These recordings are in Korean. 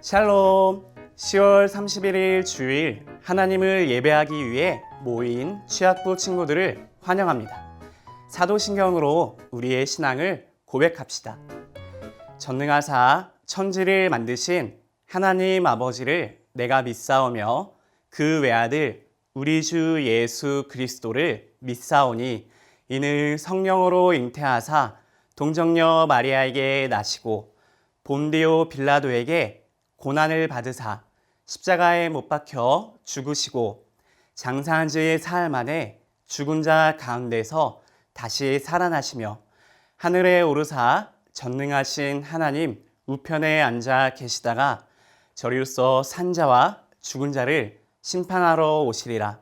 샬롬! 10월 31일 주일 하나님을 예배하기 위해 모인 취학부 친구들을 환영합니다. 사도신경으로 우리의 신앙을 고백합시다. 전능하사 천지를 만드신 하나님 아버지를 내가 믿사오며 그 외아들 우리 주 예수 그리스도를 믿사오니 이는 성령으로 잉태하사 동정녀 마리아에게 나시고 본디오 빌라도에게 고난을 받으사 십자가에 못 박혀 죽으시고 장사한 지 사흘 만에 죽은 자 가운데서 다시 살아나시며 하늘에 오르사 전능하신 하나님 우편에 앉아 계시다가 저리로서 산 자와 죽은 자를 심판하러 오시리라.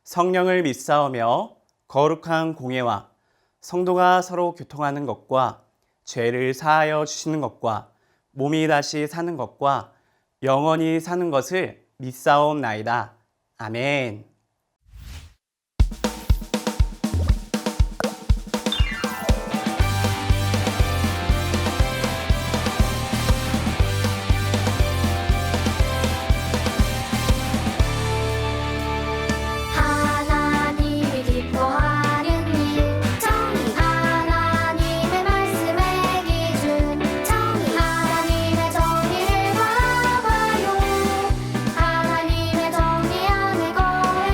성령을 믿사오며 거룩한 공예와 성도가 서로 교통하는 것과 죄를 사하여 주시는 것과 몸이 다시 사는 것과 영원히 사는 것을 믿사옵나이다. 아멘. 하나님이 기뻐하는 일 정의 하나님의 말씀의 기준 정의 하나님의 정의를 바라봐요 하나님의 정의 안에 거해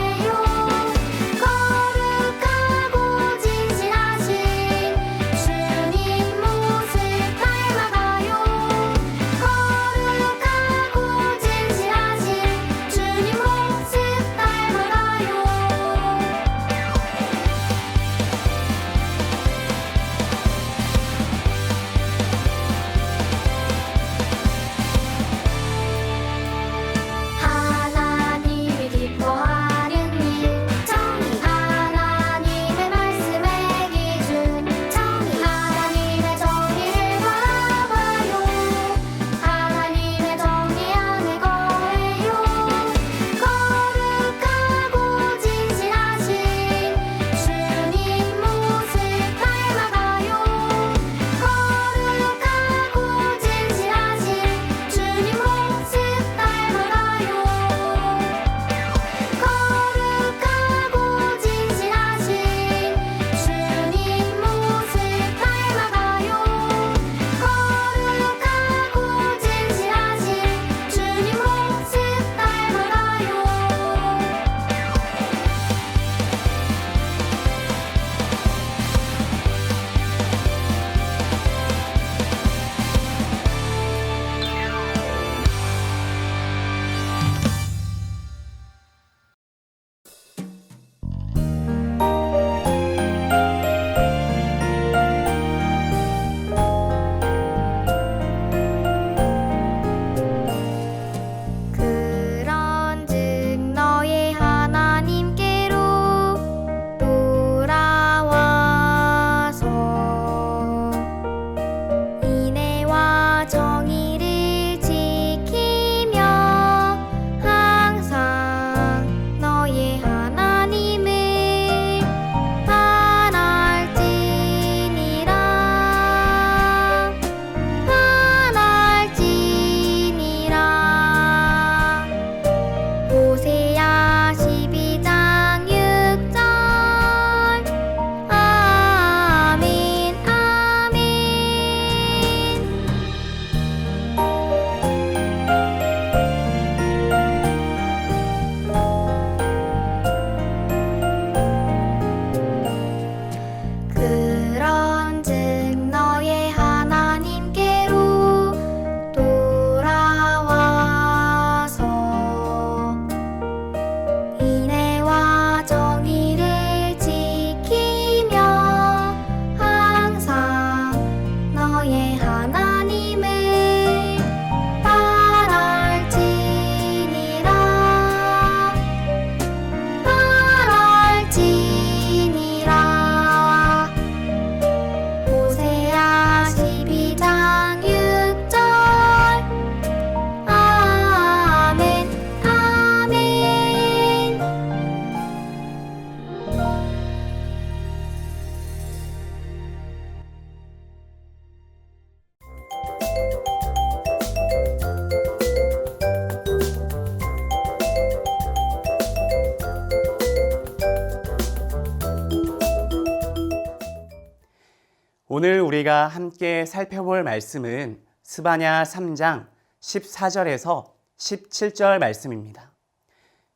오늘 우리가 함께 살펴볼 말씀은 스바냐 3장 14절에서 17절 말씀입니다.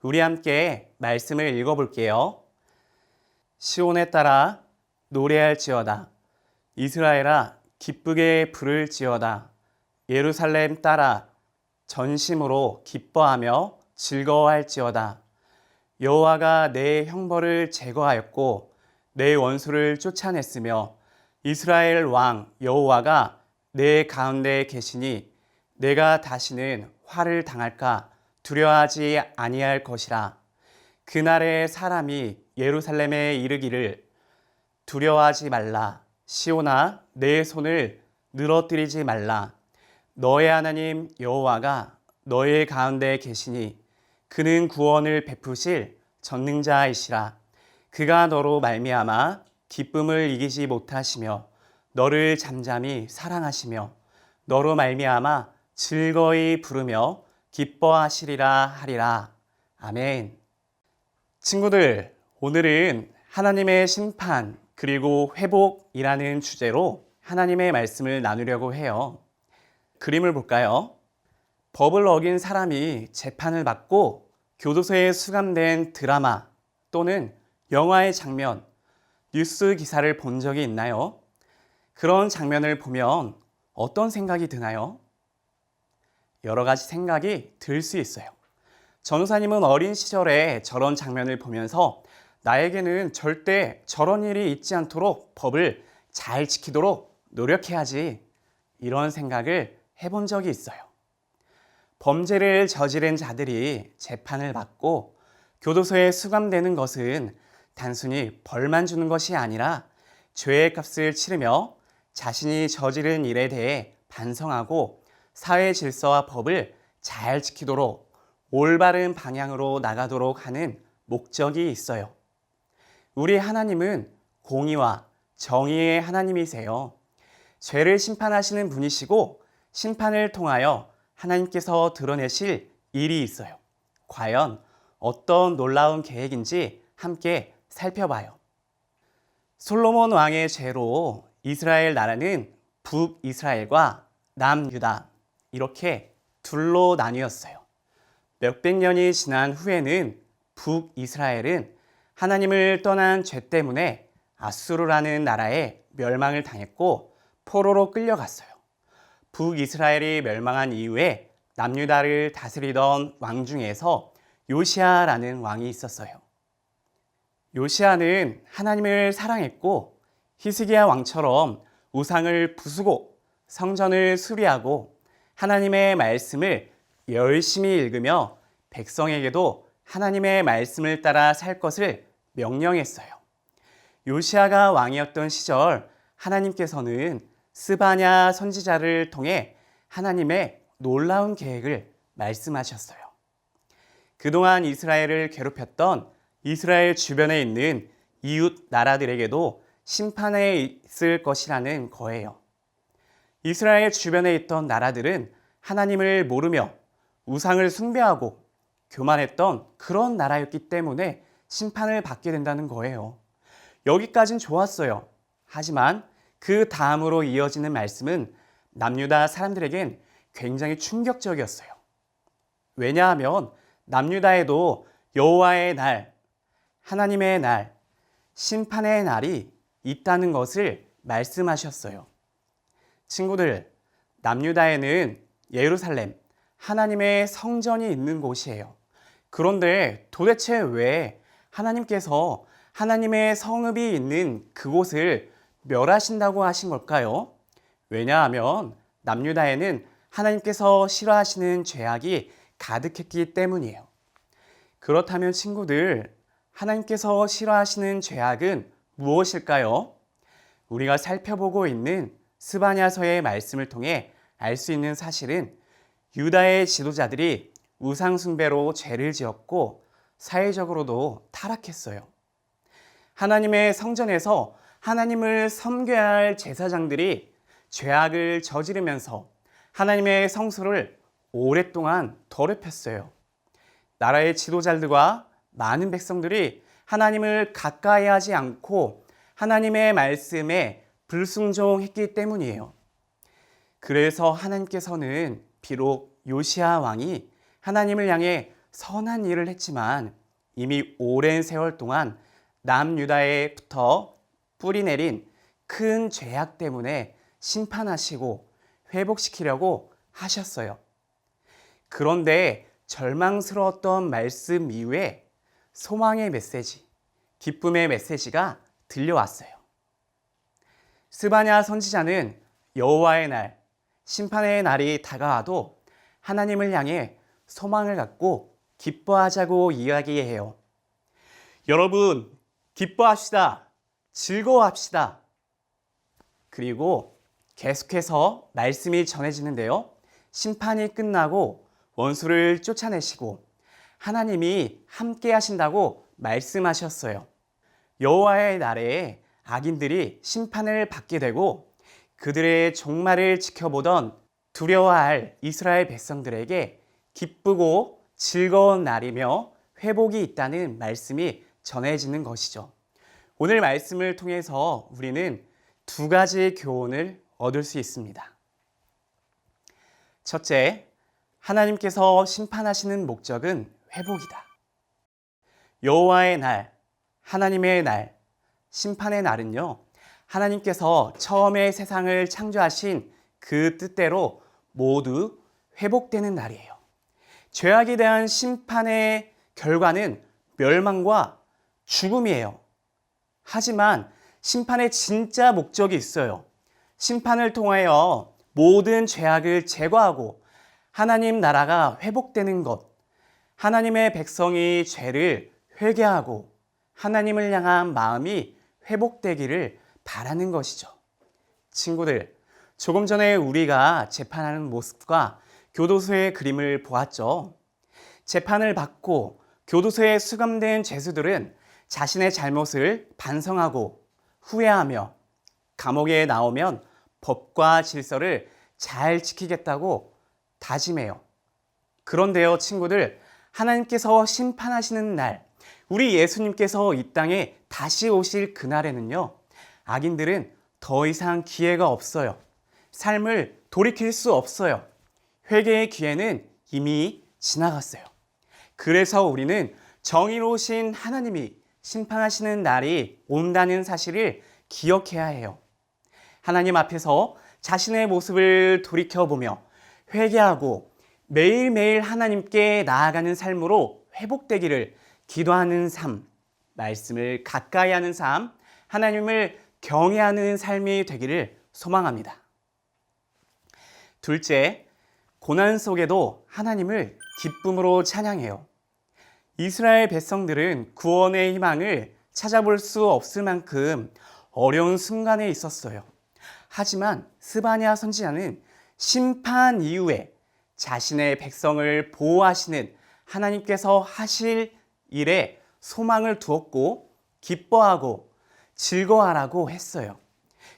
우리 함께 말씀을 읽어볼게요. 시온에 따라 노래할지어다. 이스라엘아 기쁘게 부를지어다. 예루살렘 따라 전심으로 기뻐하며 즐거워할지어다. 여호와가 내 형벌을 제거하였고 내 원수를 쫓아냈으며 이스라엘 왕 여호와가 내 가운데 계시니 내가 다시는 화를 당할까 두려워하지 아니할 것이라. 그날에 사람이 예루살렘에 이르기를 두려워하지 말라. 시온아 내 손을 늘어뜨리지 말라. 너의 하나님 여호와가 너의 가운데 계시니 그는 구원을 베푸실 전능자이시라. 그가 너로 말미암아 기쁨을 이기지 못하시며 너를 잠잠히 사랑하시며 너로 말미암아 즐거이 부르며 기뻐하시리라 하리라. 아멘. 친구들, 오늘은 하나님의 심판 그리고 회복이라는 주제로 하나님의 말씀을 나누려고 해요. 그림을 볼까요? 법을 어긴 사람이 재판을 받고 교도소에 수감된 드라마 또는 영화의 장면, 뉴스 기사를 본 적이 있나요? 그런 장면을 보면 어떤 생각이 드나요? 여러 가지 생각이 들 수 있어요. 전우사님은 어린 시절에 저런 장면을 보면서 나에게는 절대 저런 일이 있지 않도록 법을 잘 지키도록 노력해야지, 이런 생각을 해본 적이 있어요. 범죄를 저지른 자들이 재판을 받고 교도소에 수감되는 것은 단순히 벌만 주는 것이 아니라 죄의 값을 치르며 자신이 저지른 일에 대해 반성하고 사회 질서와 법을 잘 지키도록 올바른 방향으로 나가도록 하는 목적이 있어요. 우리 하나님은 공의와 정의의 하나님이세요. 죄를 심판하시는 분이시고 심판을 통하여 하나님께서 드러내실 일이 있어요. 과연 어떤 놀라운 계획인지 함께 살펴봐요. 솔로몬 왕의 죄로 이스라엘 나라는 북이스라엘과 남유다 이렇게 둘로 나뉘었어요. 몇백 년이 지난 후에는 북이스라엘은 하나님을 떠난 죄 때문에 아수르라는 나라에 멸망을 당했고 포로로 끌려갔어요. 북이스라엘이 멸망한 이후에 남유다를 다스리던 왕 중에서 요시아라는 왕이 있었어요. 요시아는 하나님을 사랑했고 히스기야 왕처럼 우상을 부수고 성전을 수리하고 하나님의 말씀을 열심히 읽으며 백성에게도 하나님의 말씀을 따라 살 것을 명령했어요. 요시아가 왕이었던 시절 하나님께서는 스바냐 선지자를 통해 하나님의 놀라운 계획을 말씀하셨어요. 그동안 이스라엘을 괴롭혔던 이스라엘 주변에 있는 이웃 나라들에게도 심판에 있을 것이라는 거예요. 이스라엘 주변에 있던 나라들은 하나님을 모르며 우상을 숭배하고 교만했던 그런 나라였기 때문에 심판을 받게 된다는 거예요. 여기까진 좋았어요. 하지만 그 다음으로 이어지는 말씀은 남유다 사람들에겐 굉장히 충격적이었어요. 왜냐하면 남유다에도 여호와의 날, 하나님의 날, 심판의 날이 있다는 것을 말씀하셨어요. 친구들, 남유다에는 예루살렘, 하나님의 성전이 있는 곳이에요. 그런데 도대체 왜 하나님께서 하나님의 성읍이 있는 그곳을 멸하신다고 하신 걸까요? 왜냐하면 남유다에는 하나님께서 싫어하시는 죄악이 가득했기 때문이에요. 그렇다면 친구들, 하나님께서 싫어하시는 죄악은 무엇일까요? 우리가 살펴보고 있는 스바냐서의 말씀을 통해 알 수 있는 사실은 유다의 지도자들이 우상 숭배로 죄를 지었고 사회적으로도 타락했어요. 하나님의 성전에서 하나님을 섬겨야 할 제사장들이 죄악을 저지르면서 하나님의 성소를 오랫동안 더럽혔어요. 나라의 지도자들과 많은 백성들이 하나님을 가까이 하지 않고 하나님의 말씀에 불순종했기 때문이에요. 그래서 하나님께서는 비록 요시야 왕이 하나님을 향해 선한 일을 했지만 이미 오랜 세월 동안 남유다에부터 뿌리 내린 큰 죄악 때문에 심판하시고 회복시키려고 하셨어요. 그런데 절망스러웠던 말씀 이후에 소망의 메시지, 기쁨의 메시지가 들려왔어요. 스바냐 선지자는 여호와의 날, 심판의 날이 다가와도 하나님을 향해 소망을 갖고 기뻐하자고 이야기해요. 여러분, 기뻐합시다. 즐거워합시다. 그리고 계속해서 말씀이 전해지는데요. 심판이 끝나고 원수를 쫓아내시고 하나님이 함께 하신다고 말씀하셨어요. 여호와의 날에 악인들이 심판을 받게 되고 그들의 종말을 지켜보던 두려워할 이스라엘 백성들에게 기쁘고 즐거운 날이며 회복이 있다는 말씀이 전해지는 것이죠. 오늘 말씀을 통해서 우리는 두 가지 교훈을 얻을 수 있습니다. 첫째, 하나님께서 심판하시는 목적은 회복이다. 여호와의 날, 하나님의 날, 심판의 날은요, 하나님께서 처음에 세상을 창조하신 그 뜻대로 모두 회복되는 날이에요. 죄악에 대한 심판의 결과는 멸망과 죽음이에요. 하지만 심판의 진짜 목적이 있어요. 심판을 통하여 모든 죄악을 제거하고 하나님 나라가 회복되는 것, 하나님의 백성이 죄를 회개하고 하나님을 향한 마음이 회복되기를 바라는 것이죠. 친구들, 조금 전에 우리가 재판하는 모습과 교도소의 그림을 보았죠. 재판을 받고 교도소에 수감된 죄수들은 자신의 잘못을 반성하고 후회하며 감옥에 나오면 법과 질서를 잘 지키겠다고 다짐해요. 그런데요, 친구들, 하나님께서 심판하시는 날, 우리 예수님께서 이 땅에 다시 오실 그날에는요, 악인들은 더 이상 기회가 없어요. 삶을 돌이킬 수 없어요. 회개의 기회는 이미 지나갔어요. 그래서 우리는 정의로우신 하나님이 심판하시는 날이 온다는 사실을 기억해야 해요. 하나님 앞에서 자신의 모습을 돌이켜보며 회개하고 매일매일 하나님께 나아가는 삶으로 회복되기를 기도하는 삶, 말씀을 가까이 하는 삶, 하나님을 경외하는 삶이 되기를 소망합니다. 둘째, 고난 속에도 하나님을 기쁨으로 찬양해요. 이스라엘 백성들은 구원의 희망을 찾아볼 수 없을 만큼 어려운 순간에 있었어요. 하지만 스바냐 선지자는 심판 이후에 자신의 백성을 보호하시는 하나님께서 하실 일에 소망을 두었고 기뻐하고 즐거워하라고 했어요.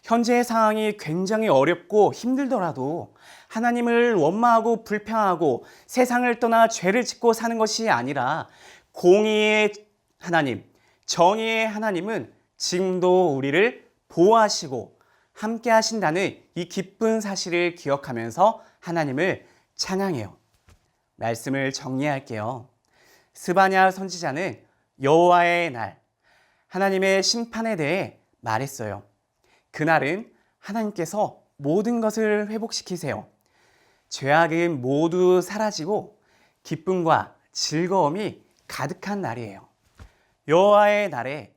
현재의 상황이 굉장히 어렵고 힘들더라도 하나님을 원망하고 불평하고 세상을 떠나 죄를 짓고 사는 것이 아니라 공의의 하나님, 정의의 하나님은 지금도 우리를 보호하시고 함께 하신다는 이 기쁜 사실을 기억하면서 하나님을 찬양해요. 말씀을 정리할게요. 스바냐 선지자는 여호와의 날, 하나님의 심판에 대해 말했어요. 그날은 하나님께서 모든 것을 회복시키세요. 죄악은 모두 사라지고 기쁨과 즐거움이 가득한 날이에요. 여호와의 날에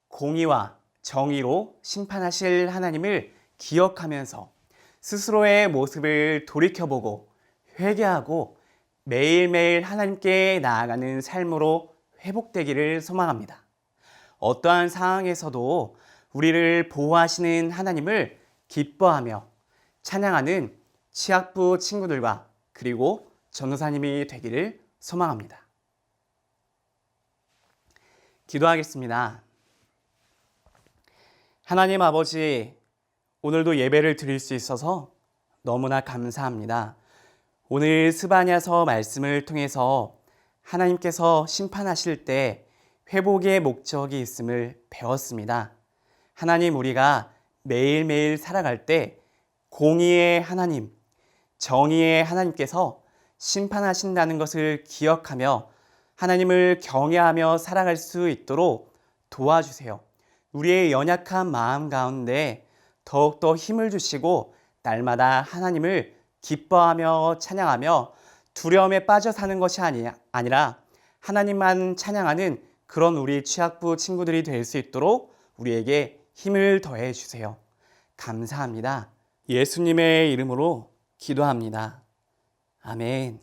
공의와 정의로 심판하실 하나님을 기억하면서 스스로의 모습을 돌이켜보고 회개하고 매일매일 하나님께 나아가는 삶으로 회복되기를 소망합니다. 어떠한 상황에서도 우리를 보호하시는 하나님을 기뻐하며 찬양하는 취학부 친구들과 그리고 전도사님이 되기를 소망합니다. 기도하겠습니다. 하나님 아버지, 오늘도 예배를 드릴 수 있어서 너무나 감사합니다. 오늘 스바냐서 말씀을 통해서 하나님께서 심판하실 때 회복의 목적이 있음을 배웠습니다. 하나님, 우리가 매일매일 살아갈 때 공의의 하나님, 정의의 하나님께서 심판하신다는 것을 기억하며 하나님을 경외하며 살아갈 수 있도록 도와주세요. 우리의 연약한 마음 가운데 더욱더 힘을 주시고 날마다 하나님을 기뻐하며 찬양하며 두려움에 빠져 사는 것이 아니라 하나님만 찬양하는 그런 우리 취학부 친구들이 될 수 있도록 우리에게 힘을 더해 주세요. 감사합니다. 예수님의 이름으로 기도합니다. 아멘.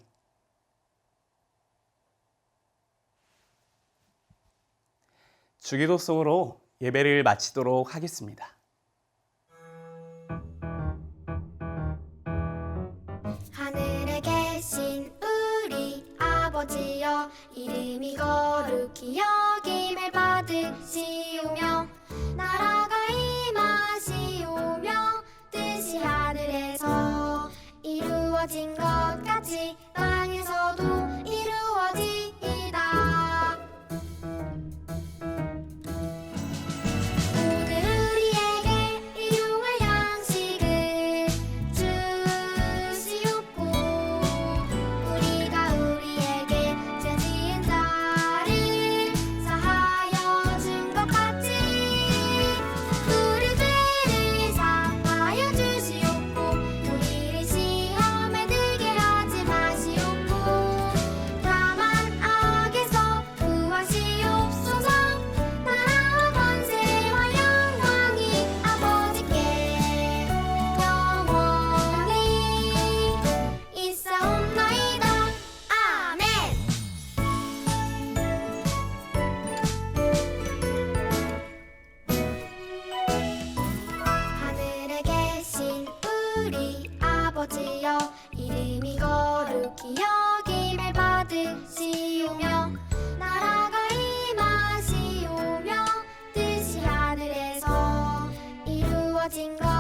주기도송으로 예배를 마치도록 하겠습니다. 하늘에 계신 우리 아버지여, 이름이 거룩히 여김을 받으시오며 나라가 임하시오며 뜻이 하늘에서 이루어진 것 같이 땅에서도 이루어지이다. 오늘 우리에게 일용할 양식을 주시옵고 우리가 우리에게 죄 지은 자를 사하여 준 것 같이 우리 죄를 사하여 주시옵고 우리를 시험에 들게 하지 마시옵고 다만 악에서 구하시옵소서. 나라와 권세와 영광이 아버지께 영원히 있사옵나이다. 아멘. 하늘에 계신 우리 아버지여, 이름이 거룩히 여김을 받으시오며 나라가 임하시오며 뜻이 하늘에서 이루어진 것